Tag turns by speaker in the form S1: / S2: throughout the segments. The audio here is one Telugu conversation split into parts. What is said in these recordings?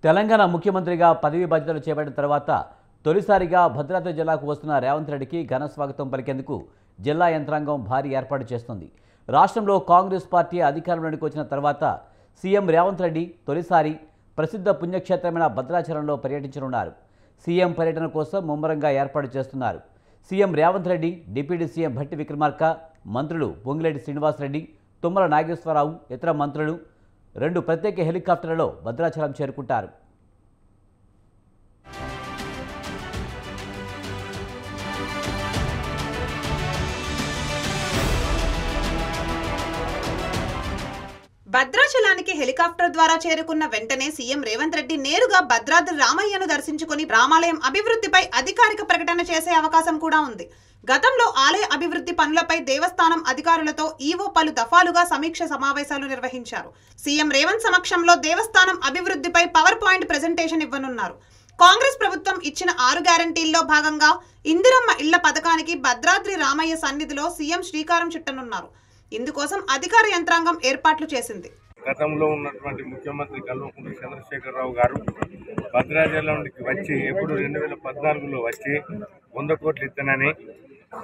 S1: తెలంగాణ ముఖ్యమంత్రిగా పదవి బాధ్యతలు చేపట్టిన తర్వాత తొలిసారిగా భద్రాద్రి జిల్లాకు వస్తున్న రేవంత్ రెడ్డికి ఘన స్వాగతం పలికేందుకు జిల్లా యంత్రాంగం భారీ ఏర్పాటు చేస్తుంది. రాష్ట్రంలో కాంగ్రెస్ పార్టీ అధికారంలోకి వచ్చిన తర్వాత సీఎం రేవంత్ రెడ్డి తొలిసారి ప్రసిద్ధ పుణ్యక్షేత్రమైన భద్రాచలంలో పర్యటించనున్నారు. సీఎం పర్యటన కోసం ముమ్మరంగా ఏర్పాటు చేస్తున్నారు. CM Revanth Reddy, deputy CM Bhatti Vikramarka, మంత్రులు పొంగిరెడ్డి శ్రీనివాసరెడ్డి, తుమ్మల నాగేశ్వరరావు, ఇతర మంత్రులు 2 ప్రత్యేక హెలికాప్టర్లలో భద్రాచలం చేరుకుంటారు.
S2: భద్రాచలానికి హెలికాప్టర్ ద్వారా చేరుకున్న వెంటనే సీఎం రేవంత్ రెడ్డి నేరుగా భద్రాద్రి రామయ్యను దర్శించుకుని రామాలయం అభివృద్ధిపై అధికారిక ప్రకటన చేసే అవకాశం కూడా ఉంది. గతంలో ఆలయ అభివృద్ధి పనులపై దేవస్థానం అధికారులతో ఈవో పలు దఫాలుగా సమీక్ష సమావేశాలు నిర్వహించారు. సీఎం రేవంత్ సమక్షంలో దేవస్థానం అభివృద్ధిపై పవర్ పాయింట్ ప్రెజెంటేషన్ ఇవ్వనున్నారు. కాంగ్రెస్ ప్రభుత్వం ఇచ్చిన 6 గ్యారంటీల్లో భాగంగా ఇందిరమ్మ ఇళ్ల పథకానికి భద్రాద్రి రామయ్య సన్నిధిలో సీఎం శ్రీకారం చుట్టనున్నారు. ఇందుకోసం అధికార యంత్రాంగం ఏర్పాట్లు చేసింది.
S3: గతంలో ఉన్నటువంటి ముఖ్యమంత్రి కల్వకుంట్ల చంద్రశేఖరరావు గారు భద్రాచలంకి వచ్చి ఎప్పుడు 2014లో వచ్చి 100 కోట్లు ఇస్తానని,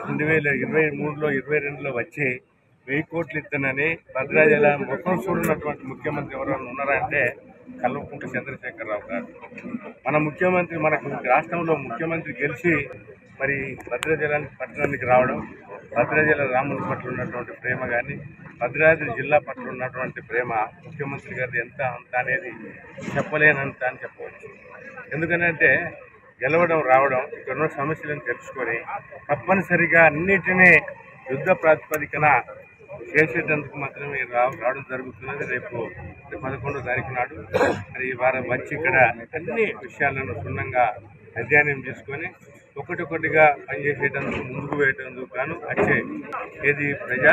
S3: 2023లో 22లో వచ్చి 1000 కోట్లు ఇస్తానని భద్రాచలం మొత్తం చూడనటువంటి ముఖ్యమంత్రి ఎవరైనా ఉన్నారంటే కల్వకుంట్ల చంద్రశేఖరరావు గారు. మన ముఖ్యమంత్రి, మనకు రాష్ట్రంలో ముఖ్యమంత్రి గెలిచి మరి భద్రాచలానికి పట్టణానికి రావడం, భద్రాచల రాముని పట్ల ఉన్నటువంటి ప్రేమ కానీ, భద్రాద్రి జిల్లా పట్ల ఉన్నటువంటి ప్రేమ ముఖ్యమంత్రి గారి ఎంత అంత అనేది చెప్పలేనంత అని చెప్పవచ్చు. ఎందుకంటే గెలవడం, రావడం, ఇక్కడ ఉన్న సమస్యలను తెలుసుకొని తప్పనిసరిగా అన్నిటినీ యుద్ధ ప్రాతిపదికన చేసేటందుకు మాత్రమే రావడం జరుగుతున్నది. రేపు 11వ తారీఖు నాడు మరి ఈ వారం వచ్చి ఇక్కడ అన్ని విషయాలను క్షుణ్ణంగా అధ్యయనం చేసుకొని ఒకటిగా పనిచేసేటందుకు ముందుకు వేయటందుకు గాను వచ్చే ఏది ప్రజా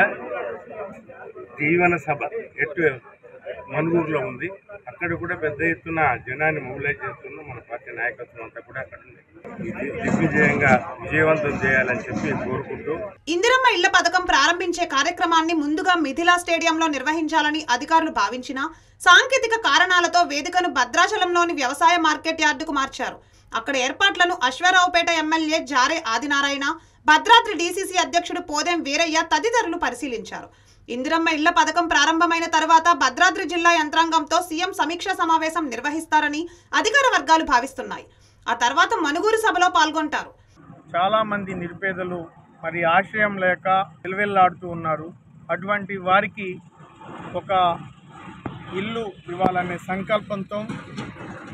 S3: జీవన సభ ఎట్టు మనుగూరులో ఉంది. అక్కడ కూడా పెద్ద ఎత్తున జనాన్ని మొబిలైజ్ చేస్తున్న మన పార్టీ నాయకత్వం అంతా కూడా అక్కడ దిగ్విజయంగా విజయవంతం చేయాలని చెప్పి కోరుకుంటూ
S2: ఇందిరమ్మ ఇళ్ల పథకం ప్రారంభించే కార్యక్రమాన్ని ముందుగా మిథిలా స్టేడియంలో నిర్వహించాలని అధికారులు భావించినా సాంకేతిక కారణాలతో వేదికను భద్రాచలంలోని వ్యవసాయ మార్కెట్ యార్డుకు మార్చారు. అక్కడ ఏర్పాట్లను అశ్వారావుపేట ఎమ్మెల్యే జారే ఆదినారాయణ, భద్రాద్రి డీసీసీ అధ్యక్షుడు పోదెం వీరయ్య తదితరులు పరిశీలించారు. ఇందిరమ్మ ఇళ్ల పథకం ప్రారంభమైన తర్వాత భద్రాద్రి జిల్లా యంత్రాంగంతో సీఎం సమీక్షా సమావేశం నిర్వహిస్తారని అధికార వర్గాలు భావిస్తున్నాయి. ఆ తర్వాత మనుగూరు సభలో పాల్గొంటారు.
S4: చాలా మంది నిరుపేదలు మరి ఆశ్రయం లేక నిలవెల్లాడుతూ ఉన్నారు. అటువంటి వారికి ఒక ఇల్లు ఇవ్వాలనే సంకల్పంతో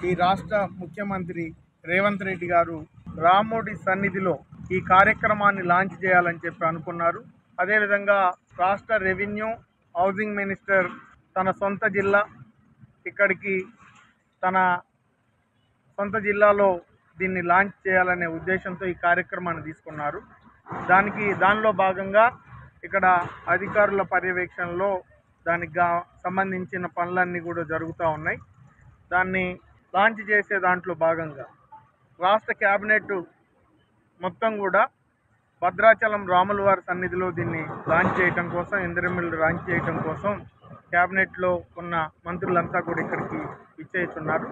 S4: ఈ రాష్ట్ర ముఖ్యమంత్రి రేవంత్ రెడ్డి గారు రాముడి సన్నిధిలో ఈ కార్యక్రమాన్ని లాంచ్ చేయాలని చెప్పి అనుకున్నారు. అదేవిధంగా రాష్ట్ర రెవెన్యూ హౌసింగ్ మినిస్టర్ తన సొంత జిల్లా ఇక్కడికి తన సొంత జిల్లాలో దీన్ని లాంచ్ చేయాలనే ఉద్దేశంతో ఈ కార్యక్రమాన్ని తీసుకున్నారు. దానిలో భాగంగా ఇక్కడ అధికారుల పర్యవేక్షణలో దానికి సంబంధించిన పనులన్నీ కూడా జరుగుతూ ఉన్నాయి. దాన్ని లాంచ్ చేసే దాంట్లో భాగంగా రాష్ట్ర క్యాబినెట్ మొత్తం కూడా భద్రాచలం రాములవారి సన్నిధిలో దీన్ని లాంచ్ చేయడం కోసం, ఇందిరమ్మ లాంచ్ చేయడం కోసం క్యాబినెట్లో ఉన్న మంత్రులంతా కూడా ఇక్కడికి ఇచ్చేస్తున్నారు.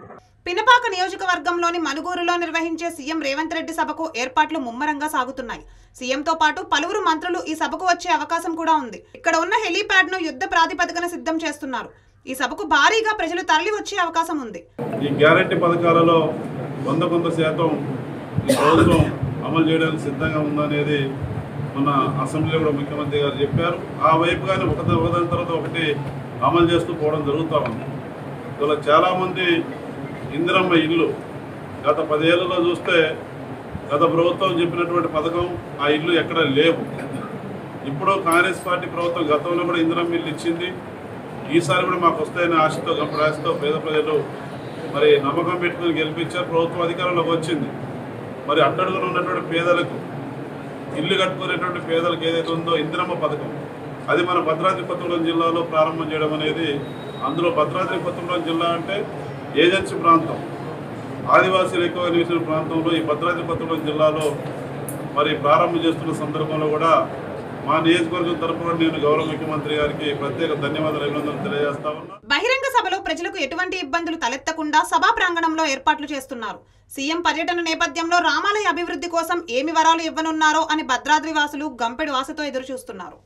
S2: పినపాక నియోజకవర్గంలోని మనుగూరులో నిర్వహించే సీఎం రేవంత్ రెడ్డి సభకు ఏర్పాట్లు ముమ్మరంగా సాగుతున్నాయి. సీఎంతో పాటు పలువురు మంత్రులు ఈ సభకు వచ్చే అవకాశం కూడా ఉంది. ఇక్కడ ఉన్న హెలీప్యాడ్ ను యుద్ధ ప్రాతిపదికన సిద్ధం చేస్తున్నారు. ఈ సభకు భారీగా ప్రజలు తరలి వచ్చే అవకాశం ఉంది.
S5: ఈ గ్యారెంటీ పథకాలలో 100% ఈ ప్రభుత్వం అమలు చేయడానికి సిద్ధంగా ఉందనేది మన అసెంబ్లీలో కూడా ముఖ్యమంత్రి గారు చెప్పారు. ఆ వైపుగానే ఒకదాని తర్వాత ఒకటి అమలు చేస్తూ పోవడం జరుగుతూ ఉంది. ఇలా చాలామంది ఇందిరమ్మ ఇల్లు గత 10 ఏళ్లలో చూస్తే గత ప్రభుత్వం చెప్పినటువంటి పథకం ఆ ఇల్లు ఎక్కడ లేవు. ఇప్పుడు కాంగ్రెస్ పార్టీ ప్రభుత్వం గతంలో కూడా ఇందిరమ్మ ఇల్లు ఇచ్చింది. ఈసారి కూడా మాకు వస్తాయనే ఆశతో పేద ప్రజలు మరి నమ్మకం పెట్టుకుని గెలిపించారు. ప్రభుత్వం అధికారంలోకి వచ్చింది. మరి అట్టడుగున ఉన్నటువంటి పేదలకు ఇల్లు కట్టుకునేటువంటి పేదలకు ఏదైతే ఉందో ఇందిరమ్మ పథకం, అది మన భద్రాద్రి కొత్తగూడెం జిల్లాలో ప్రారంభం చేయడం అనేది, అందులో భద్రాద్రి కొత్తగూడెం జిల్లా అంటే ఏజెన్సీ ప్రాంతం, ఆదివాసీలు ఎక్కువగా నివసించిన ప్రాంతంలో ఈ భద్రాద్రి కొత్తగూడెం జిల్లాలో మరి ప్రారంభం చేస్తున్న సందర్భంలో కూడా మా నియోజకవర్గం తరఫున నేను గౌరవ ముఖ్యమంత్రి గారికి ప్రత్యేక ధన్యవాదాలు అభినందనలు తెలియజేస్తా ఉన్నా.
S2: బహిరంగ సభలో ప్రజలకు ఎటువంటి ఇబ్బందులు తలెత్తకుండా సభా ప్రాంగణంలో ఏర్పాట్లు చేస్తున్నారు. సీఎం పర్యటన నేపథ్యంలో రామాలయ అభివృద్ధి కోసం ఏమి వరాలు ఇవ్వనున్నారో అని భద్రాద్రి వాసులు గంపెడు ఆశతో ఎదురుచూస్తున్నారు.